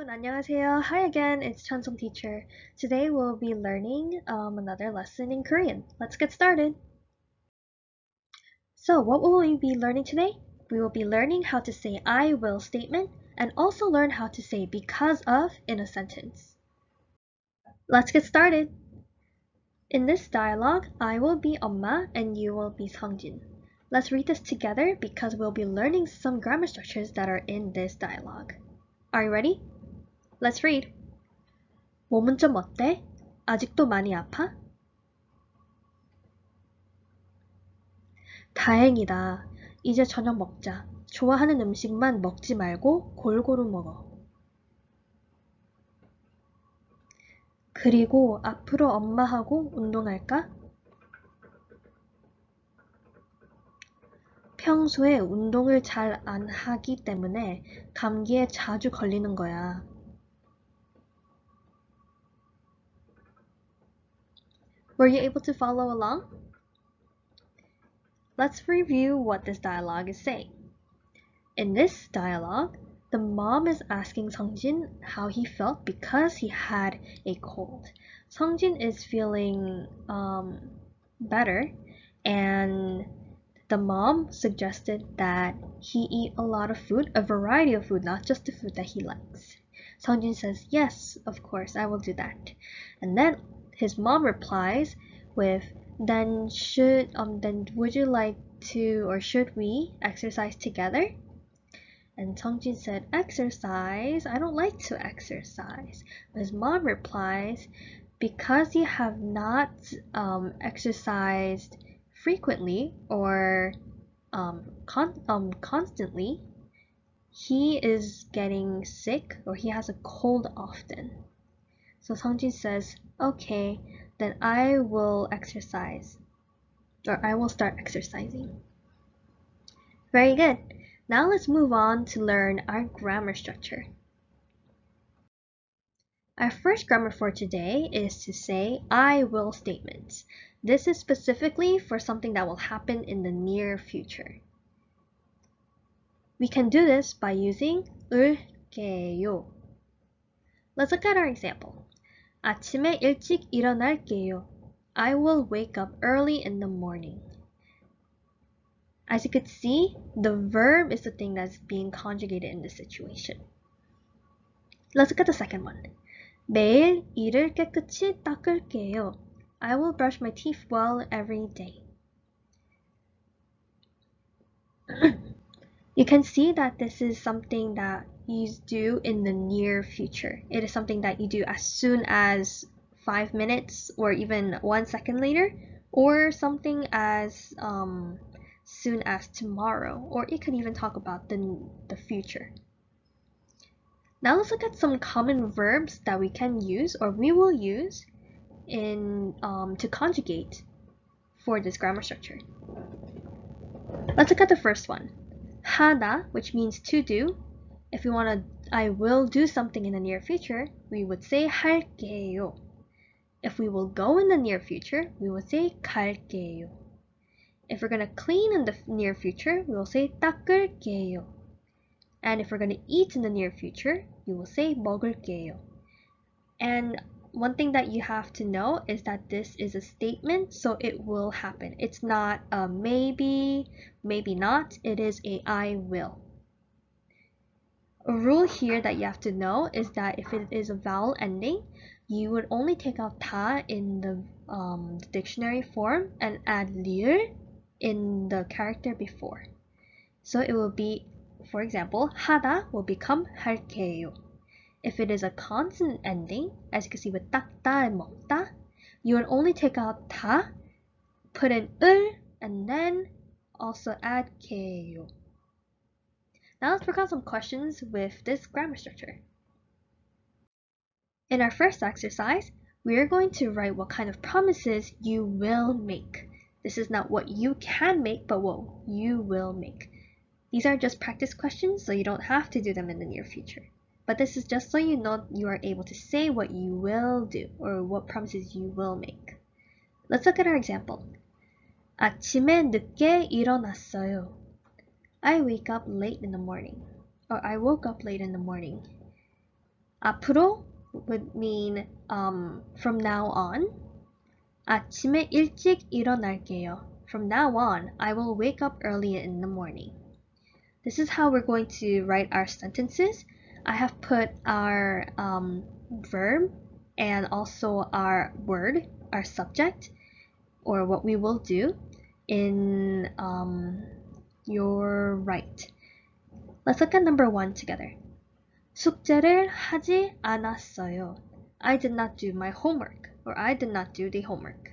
여러분, 안녕하세요. Hi again, it's Chansung teacher. Today we'll be learning another lesson in Korean. Let's get started. So, what will we be learning today? We will be learning how to say I will statement and also learn how to say because of in a sentence. Let's get started. In this dialogue, I will be 엄마 and you will be Sungjin. Let's read this together because we'll be learning some grammar structures that are in this dialogue. Are you ready? Let's read. 몸은 좀 어때? 아직도 많이 아파? 다행이다. 이제 저녁 먹자. 좋아하는 음식만 먹지 말고 골고루 먹어. 그리고 앞으로 엄마하고 운동할까? 평소에 운동을 잘 안 하기 때문에 감기에 자주 걸리는 거야. Were you able to follow along? Let's review what this dialogue is saying. In this dialogue, the mom is asking Sungjin how he felt because he had a cold. Sungjin is feeling better, and the mom suggested that he eat a lot of food, a variety of food, not just the food that he likes. Sungjin says, yes, of course, I will do that. And then his mom replies with, then would you like to, or should we exercise together? And Sungjin said, exercise? I don't like to exercise. His mom replies, because you have not exercised frequently or constantly, he is getting sick or he has a cold often. So Sungjin says, okay, then I will exercise, or I will start exercising. Very good. Now let's move on to learn our grammar structure. Our first grammar for today is to say I will statements. This is specifically for something that will happen in the near future. We can do this by using 을게요. Let's look at our example. 아침에 일찍 일어날게요. I will wake up early in the morning. As you could see, the verb is the thing that's being conjugated in this situation. Let's look at the second one. 매일 이를 깨끗이 닦을게요. I will brush my teeth well every day. You can see that this is something that you do in the near future. It is something that you do as soon as 5 minutes or even 1 second later, or something as soon as tomorrow, or it could even talk about the future. Now let's look at some common verbs that we can use or we will use in to conjugate for this grammar structure. Let's look at the first one. 하다, which means to do. If we want to, I will do something in the near future, we would say 할게요. If we will go in the near future, we will say 갈게요. If we're going to clean in the near future, we will say 닦을게요. And if we're going to eat in the near future, you will say 먹을게요. And one thing that you have to know is that this is a statement, so it will happen. It's not a maybe, maybe not. It is a I will. A rule here that you have to know is that if it is a vowel ending, you would only take out 다 in the dictionary form and add 리을 in the character before. So it will be, for example, 하다 will become 할게요. If it is a consonant ending, as you can see with 닦다 and 먹다, you would only take out 다, put in 을, and then also add 게요. Now let's work on some questions with this grammar structure. In our first exercise, we are going to write what kind of promises you will make. This is not what you can make, but what you will make. These are just practice questions, so you don't have to do them in the near future. But this is just so you know you are able to say what you will do or what promises you will make. Let's look at our example. 아침에 늦게 일어났어요. I wake up late in the morning. Or I woke up late in the morning. 앞으로 would mean from now on. 아침에 일찍 일어날게요. From now on, I will wake up early in the morning. This is how we're going to write our sentences. I have put our verb and also our word, our subject, or what we will do in your right. Let's look at number 1 together. 숙제를 하지 않았어요. I did not do my homework, or I did not do the homework.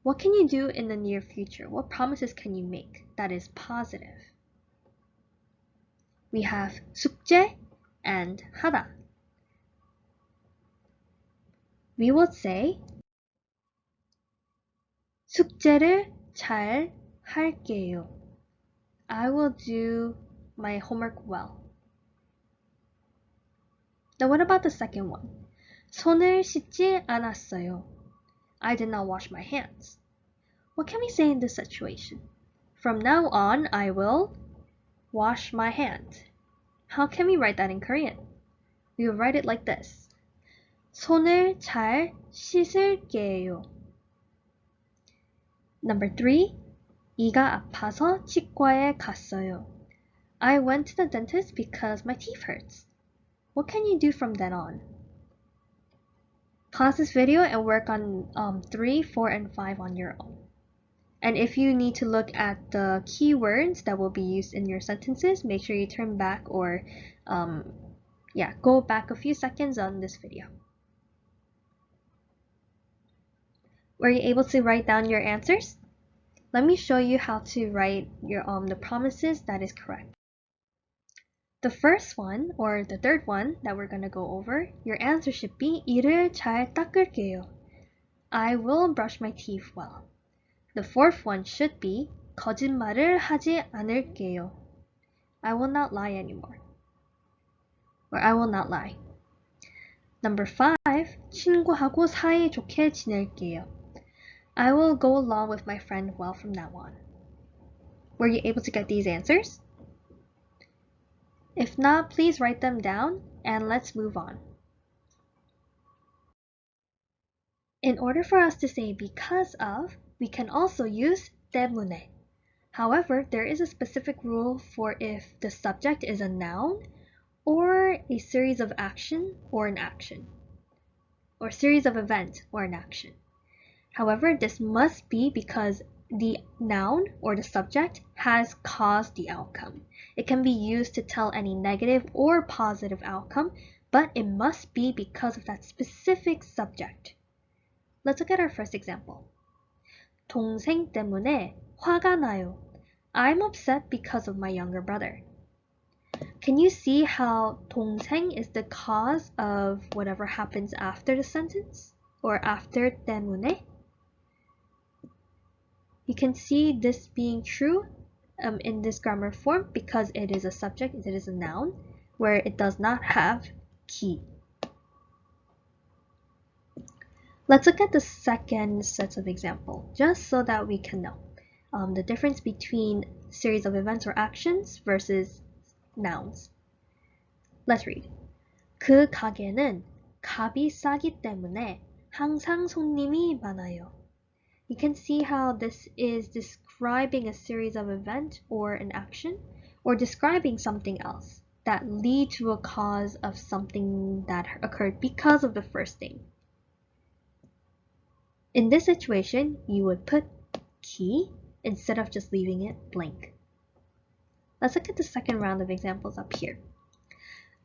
What can you do in the near future? What promises can you make that is positive? We have 숙제 and 하다. We would say 숙제를 잘 할게요. I will do my homework well. Now what about the second one? 손을 씻지 않았어요. I did not wash my hands. What can we say in this situation? From now on, I will wash my hands. How can we write that in Korean? We will write it like this. 손을 잘 씻을게요. Number 3. 이가 아파서 치과에 갔어요. I went to the dentist because my teeth hurts. What can you do from then on? Pause this video and work on 3, 4, and 5 on your own. And if you need to look at the keywords that will be used in your sentences, make sure you turn back or go back a few seconds on this video. Were you able to write down your answers? Let me show you how to write your the promises that is correct. The first one, or the third one that we're going to go over, your answer should be 이를 잘 닦을게요. I will brush my teeth well. The fourth one should be 거짓말을 하지 않을게요. I will not lie anymore. Or I will not lie. Number 5, 친구하고 사이좋게 지낼게요. I will go along with my friend well from now on. Were you able to get these answers? If not, please write them down and let's move on. In order for us to say because of, we can also use 때문에. However, there is a specific rule for if the subject is a noun or a series of action or an action, or series of events or an action. However, this must be because the noun or the subject has caused the outcome. It can be used to tell any negative or positive outcome, but it must be because of that specific subject. Let's look at our first example. 동생 때문에 화가 나요. I'm upset because of my younger brother. Can you see how 동생 is the cause of whatever happens after the sentence? Or after 때문에? You can see this being true in this grammar form because it is a subject, it is a noun, where it does not have 기. Let's look at the second set of example, just so that we can know the difference between series of events or actions versus nouns. Let's read. 그 가게는 값이 싸기 때문에 항상 손님이 많아요. You can see how this is describing a series of events or an action, or describing something else that lead to a cause of something that occurred because of the first thing. In this situation, you would put 기 instead of just leaving it blank. Let's look at the second round of examples up here.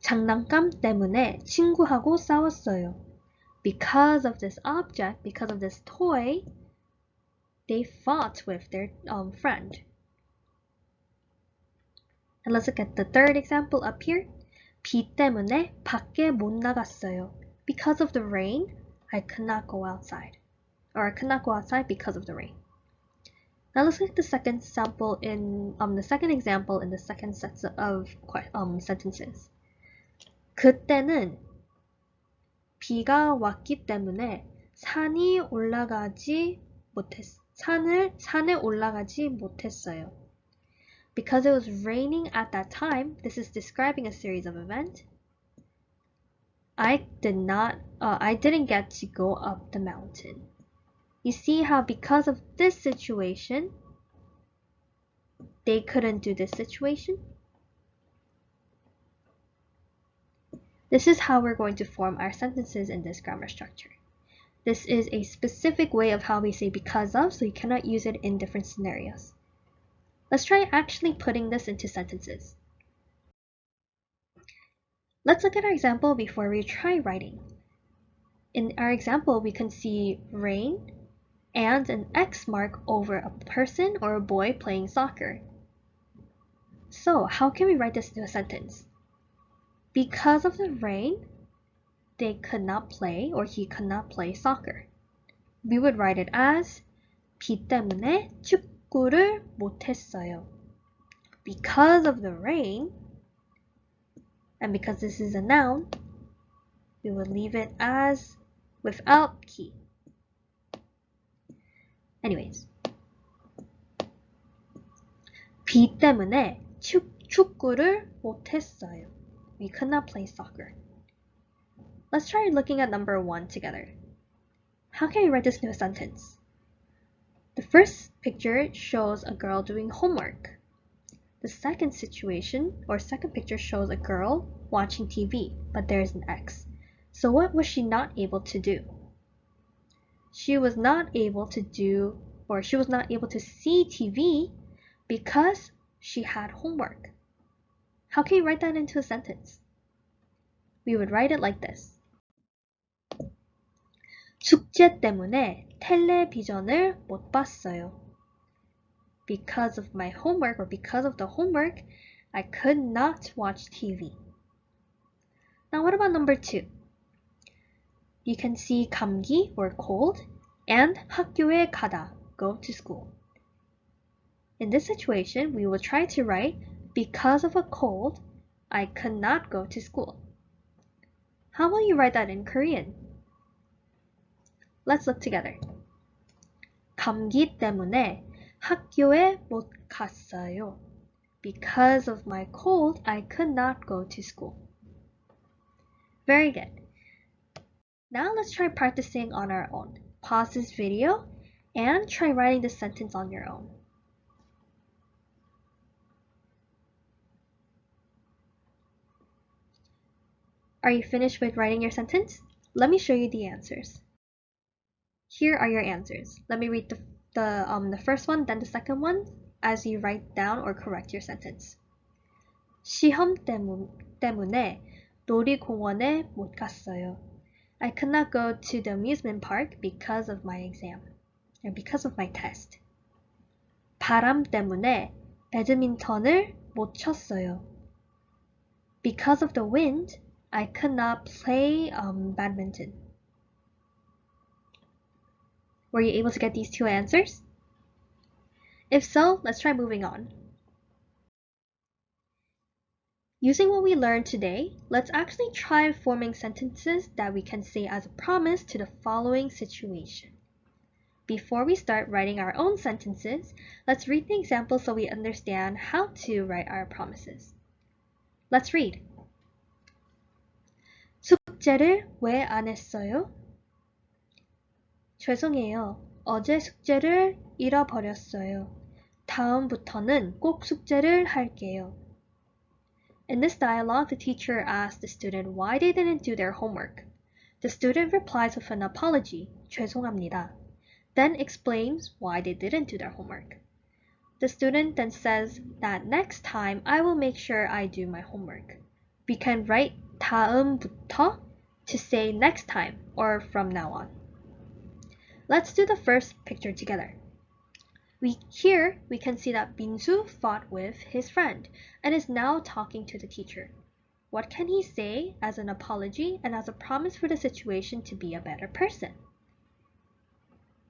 장난감 때문에 친구하고 싸웠어요. Because of this object, because of this toy, they fought with their friend. And let's look at the third example up here. 비 때문에 밖에 못 나갔어요. Because of the rain, I could not go outside. Or I could not go outside because of the rain. Now let's look at the second example in the second set of sentences. 그때는 비가 왔기 때문에 산에 올라가지 못했어요. Because it was raining at that time, this is describing a series of events. I didn't get to go up the mountain. You see how because of this situation, they couldn't do this situation? This is how we're going to form our sentences in this grammar structure. This is a specific way of how we say because of, so you cannot use it in different scenarios. Let's try actually putting this into sentences. Let's look at our example before we try writing. In our example, we can see rain and an X mark over a person or a boy playing soccer. So how can we write this into a sentence? Because of the rain, they could not play or he could not play soccer. We would write it as 비 때문에 축구를 못했어요. Because of the rain, and because this is a noun, we would leave it as without 기. Anyways, 비 때문에 축구를 못했어요. We could not play soccer. Let's try looking at number 1 together. How can we write this into a sentence? The first picture shows a girl doing homework. The second picture shows a girl watching TV, but there's an X. So what was she not able to do? She was not able to see TV because she had homework. How can you write that into a sentence? We would write it like this. 숙제 때문에 텔레비전을 못 봤어요. Because of my homework or because of the homework, I could not watch TV. Now what about number 2? You can see 감기 or cold and 학교에 가다, go to school. In this situation, we will try to write because of a cold, I could not go to school. How will you write that in Korean? Let's look together. 감기 때문에 학교에 못 갔어요. Because of my cold, I could not go to school. Very good. Now let's try practicing on our own. Pause this video and try writing the sentence on your own. Are you finished with writing your sentence? Let me show you the answers. Here are your answers. Let me read the first one, then the second one, as you write down or correct your sentence. 시험 때문에 놀이공원에 못 갔어요. I could not go to the amusement park because of my exam, or because of my test. 바람 때문에 배드민턴을 못 쳤어요. Because of the wind, I could not play badminton. Were you able to get these 2 answers? If so, let's try moving on. Using what we learned today, let's actually try forming sentences that we can say as a promise to the following situation. Before we start writing our own sentences, let's read the example so we understand how to write our promises. Let's read. 숙제를 왜 안 했어요? 죄송해요. 어제 숙제를 잃어버렸어요. 다음부터는 꼭 숙제를 할게요. In this dialogue, the teacher asked the student why they didn't do their homework. The student replies with an apology, 죄송합니다, then explains why they didn't do their homework. The student then says that next time I will make sure I do my homework. We can write 다음부터 to say next time or from now on. Let's do the first picture together. Here we can see that Binsu fought with his friend and is now talking to the teacher. What can he say as an apology and as a promise for the situation to be a better person?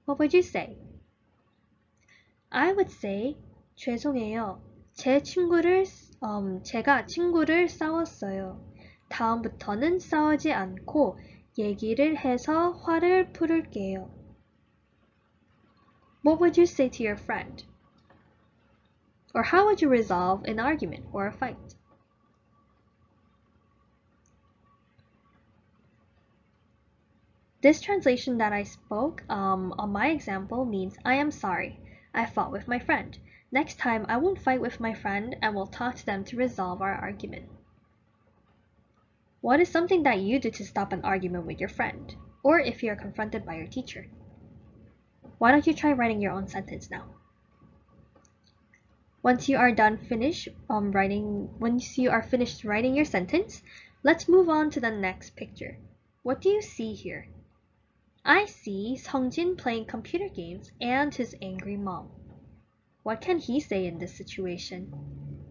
What would you say? I would say, 죄송해요. 제가 친구를 싸웠어요. 다음부터는 싸우지 않고 얘기를 해서 화를 풀을게요. What would you say to your friend? Or how would you resolve an argument or a fight? This translation that I spoke on my example means I am sorry. I fought with my friend. Next time I won't fight with my friend and will talk to them to resolve our argument. What is something that you do to stop an argument with your friend? Or if you are confronted by your teacher? Why don't you try writing your own sentence now? Once you are finished writing your sentence, let's move on to the next picture. What do you see here? I see Seongjin playing computer games and his angry mom. What can he say in this situation?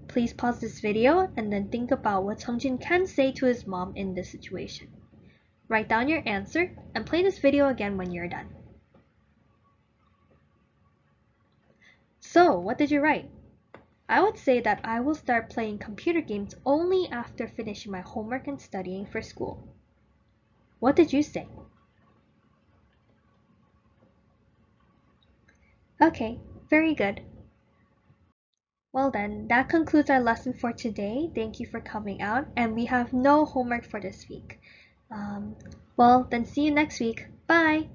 Please pause this video and then think about what Seongjin can say to his mom in this situation. Write down your answer and play this video again when you're done. So, what did you write? I would say that I will start playing computer games only after finishing my homework and studying for school. What did you say? Okay, very good. Well then, that concludes our lesson for today. Thank you for coming out, and we have no homework for this week. Well, then see you next week. Bye!